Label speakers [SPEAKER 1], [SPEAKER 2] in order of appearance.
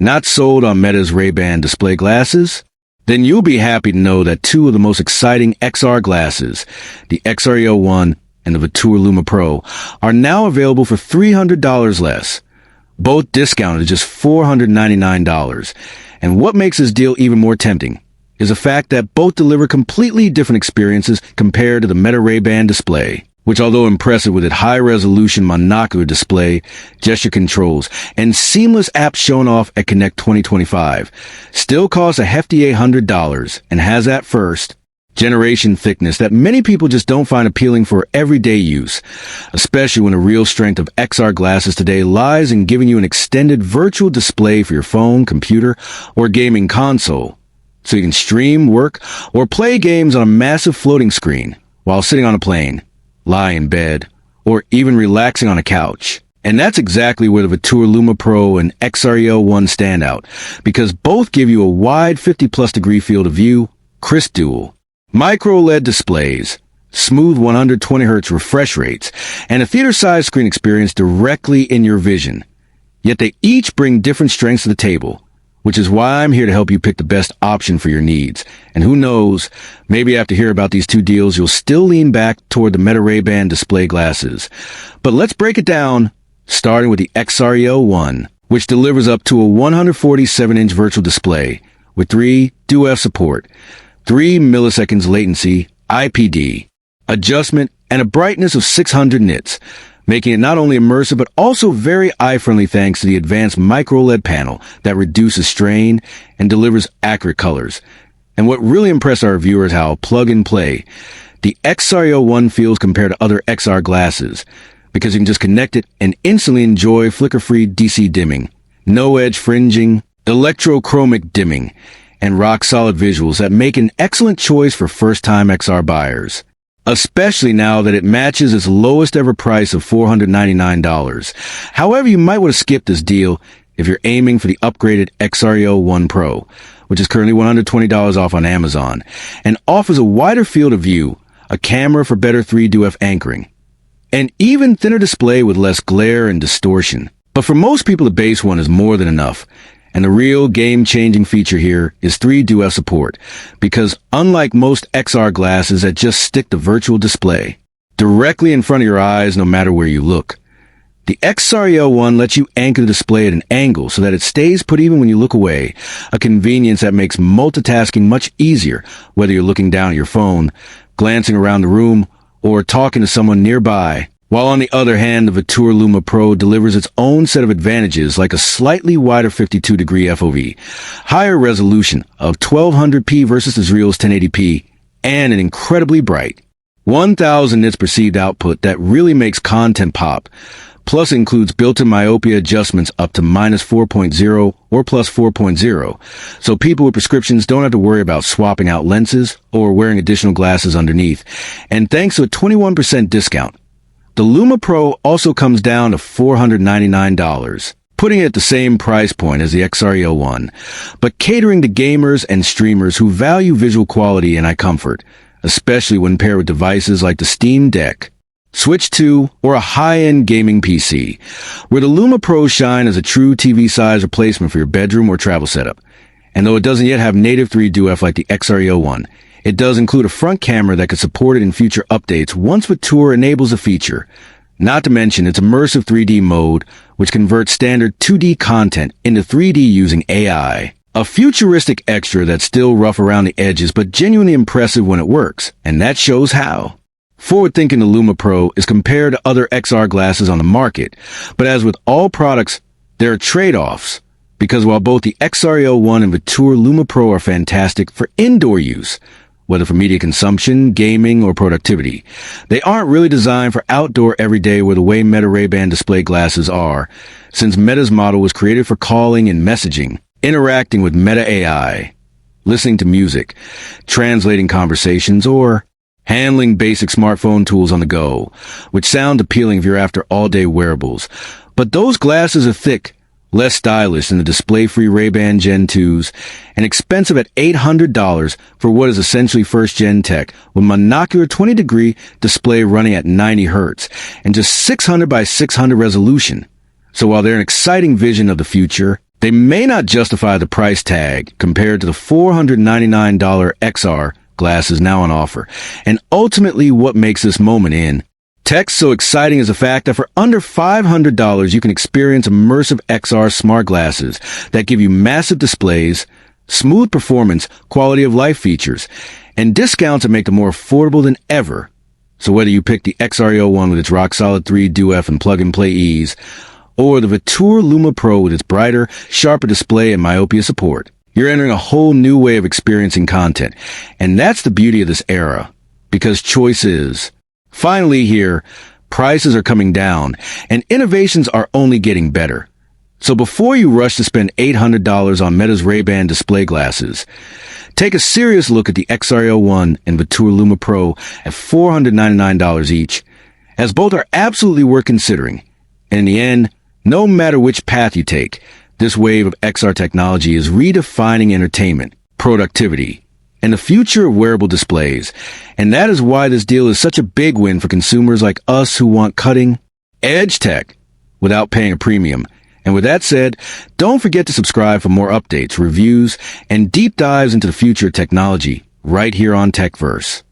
[SPEAKER 1] Not sold on Meta's Ray-Ban display glasses? Then you'll be happy to know that two of the most exciting XR glasses, the XREAL 1 and the VITURE Luma Pro, are now available for $300 less. Both discounted to just $499. And what makes this deal even more tempting is the fact that both deliver completely different experiences compared to the Meta Ray-Ban display, which, although impressive with its high-resolution monocular display, gesture controls, and seamless apps shown off at Connect 2025, still costs a hefty $800 and has at first generation thickness that many people just don't find appealing for everyday use, especially when the real strength of XR glasses today lies in giving you an extended virtual display for your phone, computer, or gaming console, so you can stream, work, or play games on a massive floating screen while sitting on a plane, lie in bed, or even relaxing on a couch. And that's exactly where the VITURE Luma Pro and XREAL 1 stand out, because both give you a wide 50-plus degree field of view, crisp dual, micro LED displays, smooth 120Hz refresh rates, and a theater-sized screen experience directly in your vision. Yet they each bring different strengths to the table, which is why I'm here to help you pick the best option for your needs. And who knows, maybe after hearing about these two deals, you'll still lean back toward the Meta Ray-Ban display glasses. But let's break it down, starting with the XREAL 1, which delivers up to a 147-inch virtual display with 3DUF support, 3 milliseconds latency, IPD, adjustment, and a brightness of 600 nits, making it not only immersive but also very eye-friendly thanks to the advanced micro-LED panel that reduces strain and delivers accurate colors. And what really impressed our reviewers is how plug-and-play the XREAL 1 feels compared to other XR glasses, because you can just connect it and instantly enjoy flicker-free DC dimming, no-edge fringing, electrochromic dimming, and rock-solid visuals that make an excellent choice for first-time XR buyers, especially now that it matches its lowest ever price of $499. However, you might want to skip this deal if you're aiming for the upgraded XREAL 1 Pro, which is currently $120 off on Amazon, and offers a wider field of view, a camera for better 3DUF anchoring, an even thinner display with less glare and distortion. But for most people, the base one is more than enough. And the real game-changing feature here is 3DUF support, because unlike most XR glasses that just stick the virtual display directly in front of your eyes no matter where you look, the XREAL 1 lets you anchor the display at an angle so that it stays put even when you look away, a convenience that makes multitasking much easier, whether you're looking down at your phone, glancing around the room, or talking to someone nearby. While on the other hand, the VITURE Luma Pro delivers its own set of advantages like a slightly wider 52-degree FOV, higher resolution of 1200p versus Israel's 1080p, and an incredibly bright 1000 nits perceived output that really makes content pop, plus includes built-in myopia adjustments up to -4.0 or +4.0, so people with prescriptions don't have to worry about swapping out lenses or wearing additional glasses underneath. And thanks to a 21% discount, the Luma Pro also comes down to $499, putting it at the same price point as the XREAL 1, but catering to gamers and streamers who value visual quality and eye comfort, especially when paired with devices like the Steam Deck, Switch 2, or a high-end gaming PC, where the Luma Pro shine as a true TV-size replacement for your bedroom or travel setup. And though it doesn't yet have native 3DUF like the XREAL 1, it does include a front camera that could support it in future updates once VITURE enables the feature, not to mention its immersive 3D mode, which converts standard 2D content into 3D using AI. A futuristic extra that's still rough around the edges but genuinely impressive when it works, and that shows how. Forward-thinking, the Luma Pro is compared to other XR glasses on the market, but as with all products, there are trade-offs, because while both the XREAL 1 and VITURE Luma Pro are fantastic for indoor use, whether for media consumption, gaming, or productivity, they aren't really designed for outdoor everyday where the way Meta Ray-Ban display glasses are, since Meta's model was created for calling and messaging, interacting with Meta AI, listening to music, translating conversations, or handling basic smartphone tools on the go, which sound appealing if you're after all-day wearables. But those glasses are thick, less stylish than the display-free Ray-Ban Gen 2s, and expensive at $800 for what is essentially first-gen tech, with monocular 20-degree display running at 90 Hz, and just 600 by 600 resolution. So while they're an exciting vision of the future, They may not justify the price tag compared to the $499 XR glasses now on offer, and ultimately what makes this moment in. Tech's so exciting is the fact that for under $500 you can experience immersive XR smart glasses that give you massive displays, smooth performance, quality of life features, and discounts that make them more affordable than ever. So whether you pick the XREAL with its rock-solid 3DUF and plug-and-play ease, or the VITURE Luma Pro with its brighter, sharper display and myopia support, you're entering a whole new way of experiencing content. And that's the beauty of this era, because choice is. Finally here, prices are coming down, and innovations are only getting better. So before you rush to spend $800 on Meta's Ray-Ban display glasses, take a serious look at the XREAL and VITURE Luma Pro at $499 each, as both are absolutely worth considering. And in the end, no matter which path you take, this wave of XR technology is redefining entertainment, productivity, and the future of wearable displays. And that is why this deal is such a big win for consumers like us who want cutting-edge tech without paying a premium. And with that said, don't forget to subscribe for more updates, reviews, and deep dives into the future of technology right here on TechVerse.